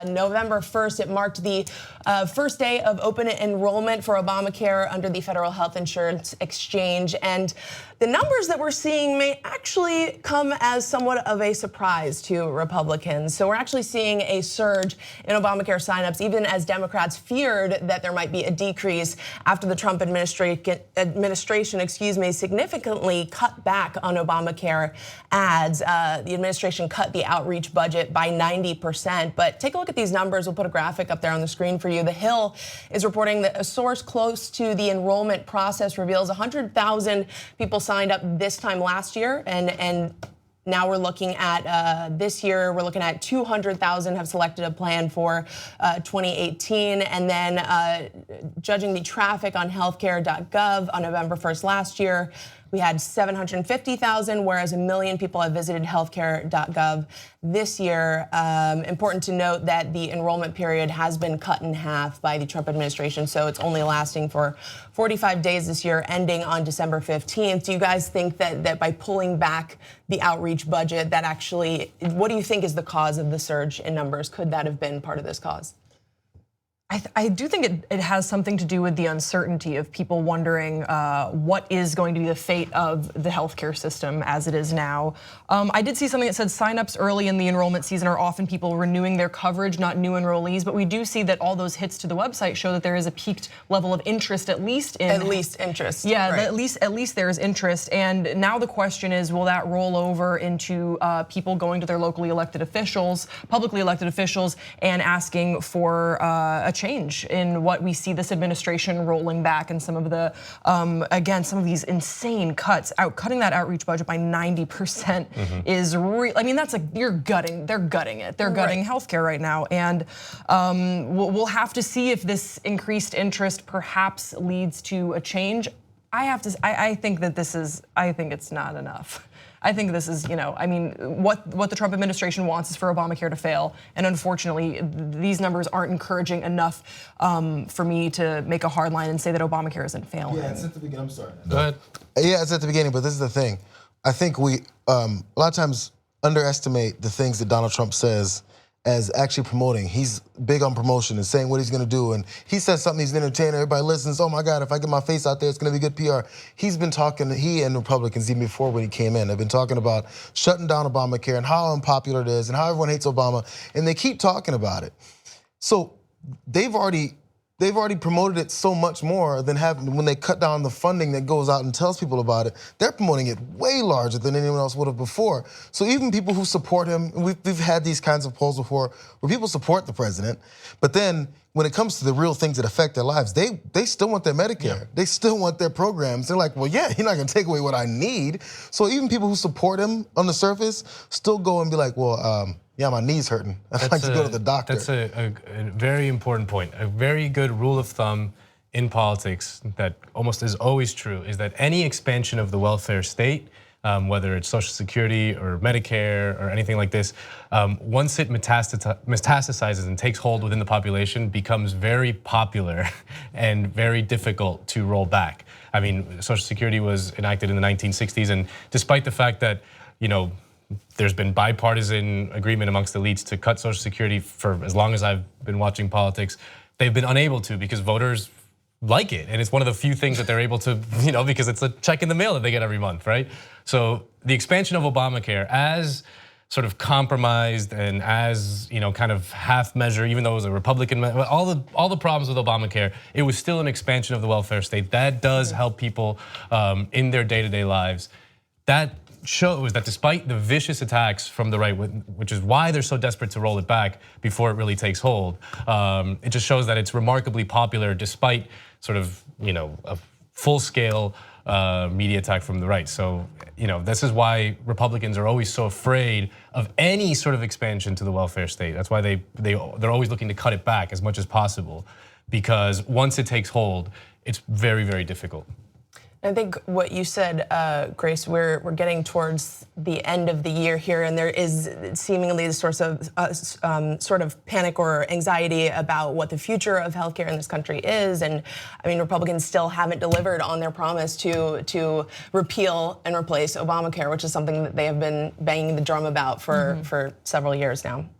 November 1st, it marked the first day of open enrollment for Obamacare under the Federal Health Insurance Exchange. And the numbers that we're seeing may actually come as somewhat of a surprise to Republicans. So we're actually seeing a surge in Obamacare signups, even as Democrats feared that there might be a decrease after the Trump administration, significantly cut back on Obamacare ads. The administration cut the outreach budget by 90%. But take a look at these numbers. We'll put a graphic up there on the screen for you. The Hill is reporting that a source close to the enrollment process reveals 100,000 people signed up this time last year, and now we're looking at this year, we're looking at 200,000 have selected a plan for 2018. And then judging the traffic on healthcare.gov on November 1st last year, we had 750,000, whereas 1 million people have visited healthcare.gov this year. Important to note that the enrollment period has been cut in half by the Trump administration, so it's only lasting for 45 days this year, ending on December 15th. Do you guys think that by pulling back the outreach budget, that actually, what do you think is the cause of the surge in numbers? Could that have been part of this cause? I do think it has something to do with the uncertainty of people wondering what is going to be the fate of the healthcare system as it is now. I did see something that said signups early in the enrollment season are often people renewing their coverage, not new enrollees. But we do see that all those hits to the website show that there is a peaked level of interest, at least interest. Yeah, right. At least there is interest. And now the question is, will that roll over into people going to their locally elected officials, publicly elected officials, and asking for a change in what we see this administration rolling back, and some of the again, some of these insane cuts, cutting that outreach budget by 90% is real. I mean, that's like they're gutting it. They're gutting healthcare right now, and we'll have to see if this increased interest perhaps leads to a change. I think it's not enough. I think this is, I mean, what the Trump administration wants is for Obamacare to fail. And unfortunately, these numbers aren't encouraging enough for me to make a hard line and say that Obamacare isn't failing. Yeah, it's at the beginning. I'm sorry. Go ahead. Yeah, it's at the beginning, but this is the thing. I think we, a lot of times, underestimate the things that Donald Trump says as actually promoting. He's big on promotion and saying what he's gonna do. And he says something, he's an entertainer, everybody listens, oh my God, if I get my face out there, it's gonna be good PR. He's been talking, he and Republicans, even before when he came in, have been talking about shutting down Obamacare and how unpopular it is and how everyone hates Obama, and they keep talking about it. So they've already promoted it so much more than when they cut down the funding that goes out and tells people about it. They're promoting it way larger than anyone else would have before. So even people who support him, we've had these kinds of polls before where people support the president, but then when it comes to the real things that affect their lives, they still want their Medicare. Yeah. They still want their programs. They're like, well, yeah, you're not gonna take away what I need. So even people who support him on the surface still go and be like, well, yeah, my knee's hurting. I'd like to go to the doctor. That's a very important point. A very good rule of thumb in politics that almost is always true is that any expansion of the welfare state, whether it's Social Security or Medicare or anything like this, once it metastasizes and takes hold within the population, becomes very popular and very difficult to roll back. I mean, Social Security was enacted in the 1960s, and despite the fact that, there's been bipartisan agreement amongst elites to cut Social Security for as long as I've been watching politics, they've been unable to because voters like it. And it's one of the few things that they're able to, because it's a check in the mail that they get every month, right? So the expansion of Obamacare as sort of compromised and as kind of half measure, even though it was a Republican, all the problems with Obamacare, it was still an expansion of the welfare state. That does help people in their day-to-day lives. That shows that despite the vicious attacks from the right, which is why they're so desperate to roll it back before it really takes hold, it just shows that it's remarkably popular despite sort of a full-scale media attack from the right. So this is why Republicans are always so afraid of any sort of expansion to the welfare state. That's why they're always looking to cut it back as much as possible, because once it takes hold, it's very, very difficult. I think what you said, Grace, we're getting towards the end of the year here, and there is seemingly the source of sort of panic or anxiety about what the future of healthcare in this country is. And I mean, Republicans still haven't delivered on their promise to repeal and replace Obamacare, which is something that they have been banging the drum about for several years now.